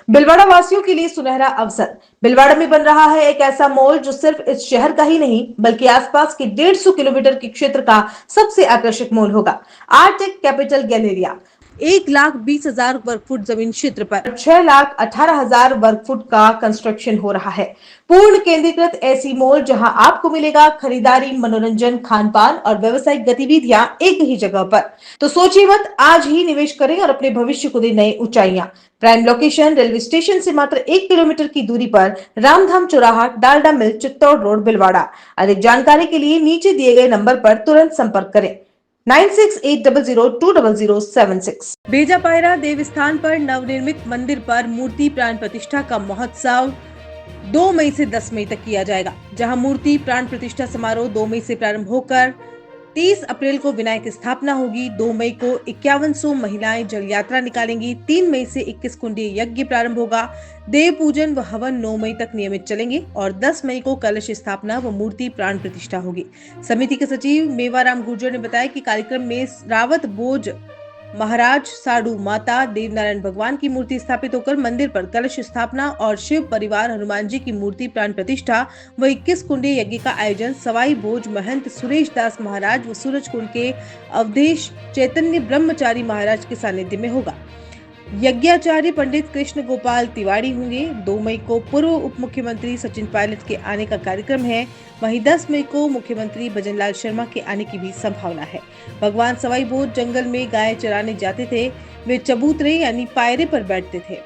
भिलवाड़ा वासियों के लिए सुनहरा अवसर। भिलवाड़ा में बन रहा है एक ऐसा मॉल जो सिर्फ इस शहर का ही नहीं बल्कि आसपास के 150 किलोमीटर के क्षेत्र का सबसे आकर्षक मॉल होगा। आर्टेक कैपिटल गैलेरिया 1,20,000 वर्ग फुट जमीन क्षेत्र पर 6,18,000 वर्ग फुट का कंस्ट्रक्शन हो रहा है। पूर्ण केंद्रीकृत ऐसी मॉल जहां आपको मिलेगा खरीदारी, मनोरंजन, खान पान और व्यवसायिक गतिविधियां एक ही जगह पर। तो सोचिए मत, आज ही निवेश करें और अपने भविष्य को दे नई ऊंचाइयां। प्राइम लोकेशन रेलवे स्टेशन से मात्र 1 किलोमीटर की दूरी पर, रामधाम चौराहा, डालडा मिल, चित्तौड़ रोड, भिलवाड़ा। अधिक जानकारी के लिए नीचे दिए गए नंबर पर तुरंत संपर्क करें 9680020076। बेजा पायरा देवस्थान पर नवनिर्मित मंदिर पर मूर्ति प्राण प्रतिष्ठा का महोत्सव 2 मई से 10 मई तक किया जाएगा, जहां मूर्ति प्राण प्रतिष्ठा समारोह 2 मई से प्रारंभ होकर 30 अप्रैल को विनायक स्थापना होगी। 2 मई को 5100 महिलाएं जल यात्रा निकालेंगी। 3 मई से 21 कुंडीय यज्ञ प्रारंभ होगा। देव पूजन व हवन 9 मई तक नियमित चलेंगे और 10 मई को कलश स्थापना व मूर्ति प्राण प्रतिष्ठा होगी। समिति के सचिव मेवाराम गुर्जर ने बताया कि कार्यक्रम में रावत बोझ महाराज, साडू माता, देवनारायण भगवान की मूर्ति स्थापित होकर मंदिर पर कलश स्थापना और शिव परिवार हनुमान जी की मूर्ति प्राण प्रतिष्ठा व 21 कुंडीय यज्ञ का आयोजन सवाई भोज महंत सुरेश दास महाराज व सूरज कुंड के अवधेश चैतन्य ब्रह्मचारी महाराज के सानिध्य में होगा। यज्ञाचार्य पंडित कृष्ण गोपाल तिवारी होंगे। 2 मई को पूर्व उप मुख्यमंत्री सचिन पायलट के आने का कार्यक्रम है। वहीं 10 मई को मुख्यमंत्री भजनलाल शर्मा के आने की भी संभावना है। भगवान सवाई भोज जंगल में गाय चराने जाते थे। वे चबूतरे यानी पायरे पर बैठते थे।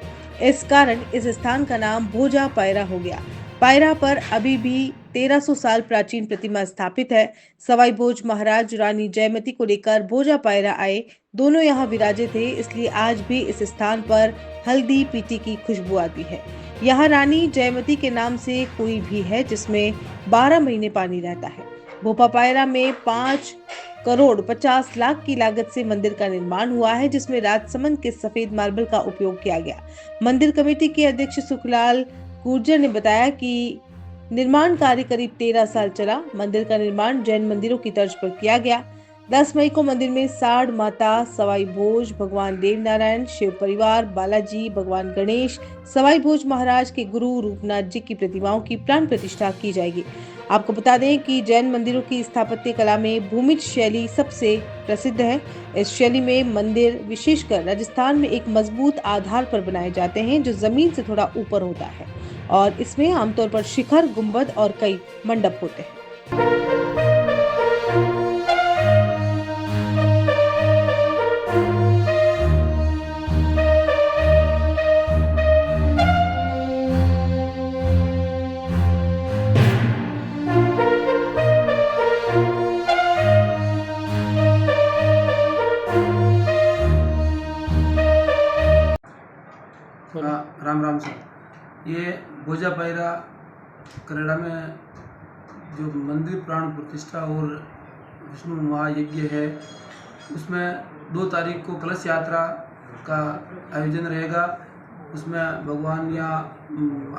इस कारण इस स्थान का नाम भोजा पायरा हो गया। पायरा पर अभी भी 1300 साल प्राचीन प्रतिमा स्थापित है। सवाई भोज महाराज रानी जयमती को लेकर भोजा पायरा आए। दोनों यहाँ विराजे थे, इसलिए आज भी इस स्थान पर हल्दी पीती की खुशबू आती है। यहाँ रानी जयमती के नाम से कुएं भी है जिसमें 12 महीने पानी रहता है। भोपा पायरा में 5,50,00,000 की लागत से मंदिर का निर्माण हुआ है, जिसमें राजसमंद के सफेद मार्बल का उपयोग किया गया। मंदिर कमेटी के अध्यक्ष सुखलाल गुर्जर ने बताया कि निर्माण कार्य करीब 13 साल चला। मंदिर का निर्माण जैन मंदिरों की तर्ज पर किया गया। 10 मई को मंदिर में साढ़ माता, सवाई भोज, भगवान देवनारायण, शिव परिवार, बालाजी, भगवान गणेश, सवाई भोज महाराज के गुरु रूपनाथ जी की प्रतिमाओं की प्राण प्रतिष्ठा की जाएगी। आपको बता दें कि जैन मंदिरों की स्थापत्य कला में भूमिज शैली सबसे प्रसिद्ध है। इस शैली में मंदिर विशेषकर राजस्थान में एक मजबूत आधार पर बनाए जाते हैं जो जमीन से थोड़ा ऊपर होता है और इसमें आमतौर पर शिखर, गुंबद और कई मंडप होते हैं। राम राम सर। ये भोजा पायरा करेड़ा में जो मंदिर प्राण प्रतिष्ठा और विष्णु महायज्ञ है, उसमें 2 तारीख को कलश यात्रा का आयोजन रहेगा। उसमें भगवान यहाँ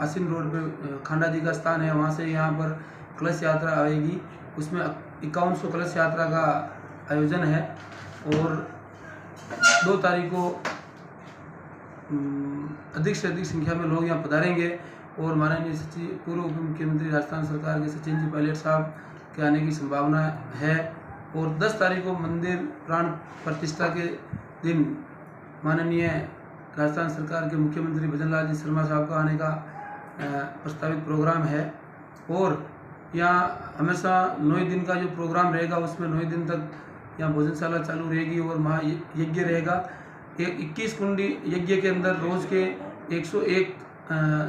आसिन रोड पे खांडा जी का स्थान है, वहाँ से यहाँ पर कलश यात्रा आएगी। उसमें 5100 कलश यात्रा का आयोजन है और 2 तारीख को अधिक से अधिक संख्या में लोग यहाँ पधारेंगे और माननीय सचिव पूर्व उप मुख्यमंत्री राजस्थान सरकार के सचिन जी पायलट साहब के आने की संभावना है। और 10 तारीख को मंदिर प्राण प्रतिष्ठा के दिन माननीय राजस्थान सरकार के मुख्यमंत्री भजनलाल जी शर्मा साहब का आने का प्रस्तावित प्रोग्राम है। और यहाँ हमेशा 9 दिन का जो प्रोग्राम रहेगा, उसमें 9 दिन तक यहाँ भोजनशाला चालू रहेगी और महायज्ञ रहेगा। 21 कुंडी यज्ञ के अंदर रोज के 101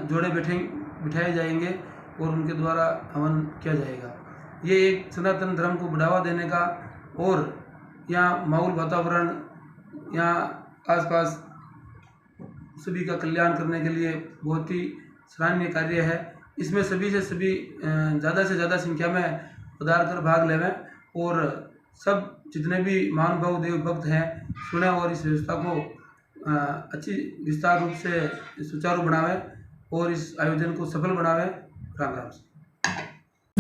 जोड़े बिठाए जाएंगे और उनके द्वारा हवन किया जाएगा। ये एक सनातन धर्म को बढ़ावा देने का और यहाँ माहौल वातावरण, यहाँ आसपास सभी का कल्याण करने के लिए बहुत ही सराहनीय कार्य है। इसमें सभी से ज़्यादा से ज़्यादा संख्या में पधार कर भाग लेवें और सब जितने भी महानुभाव देव भक्त हैं सुने और इस व्यवस्था को अच्छी विस्तार रूप से सुचारू बनावे और इस आयोजन को सफल बनावे। Ram Ram.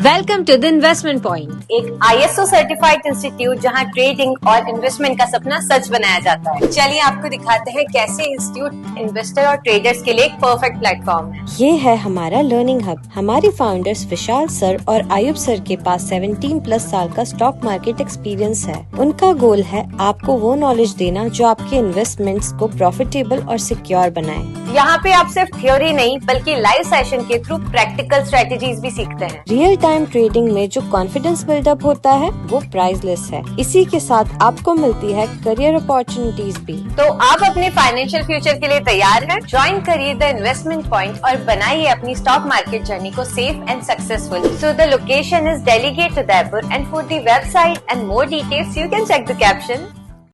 Welcome to the investment point, एक ISO सर्टिफाइड इंस्टीट्यूट जहां ट्रेडिंग और इन्वेस्टमेंट का सपना सच बनाया जाता है। चलिए आपको दिखाते हैं कैसे इंस्टीट्यूट इन्वेस्टर और ट्रेडर्स के लिए एक परफेक्ट प्लेटफॉर्म है। ये है हमारा लर्निंग हब। हमारे फाउंडर्स विशाल सर और आयुब सर के पास 17+ साल का स्टॉक मार्केट एक्सपीरियंस है। उनका गोल है आपको वो नॉलेज देना जो आपके इन्वेस्टमेंट्स को प्रॉफिटेबल और सिक्योर बनाए। यहाँ पे आप सिर्फ थ्योरी नहीं बल्कि लाइव सेशन के थ्रू प्रैक्टिकल स्ट्रेटेजीज भी सीखते हैं। रियल टाइम ट्रेडिंग में जो कॉन्फिडेंस बिल्डअप होता है वो प्राइसलेस है। इसी के साथ आपको मिलती है करियर अपॉर्चुनिटीज भी। तो आप अपने फाइनेंशियल फ्यूचर के लिए तैयार हैं? ज्वाइन करिए द इन्वेस्टमेंट पॉइंट और बनाइए अपनी स्टॉक मार्केट जर्नी को safe and successful. So the location is Delegate Udaipur, and for the website and more details you can check the caption.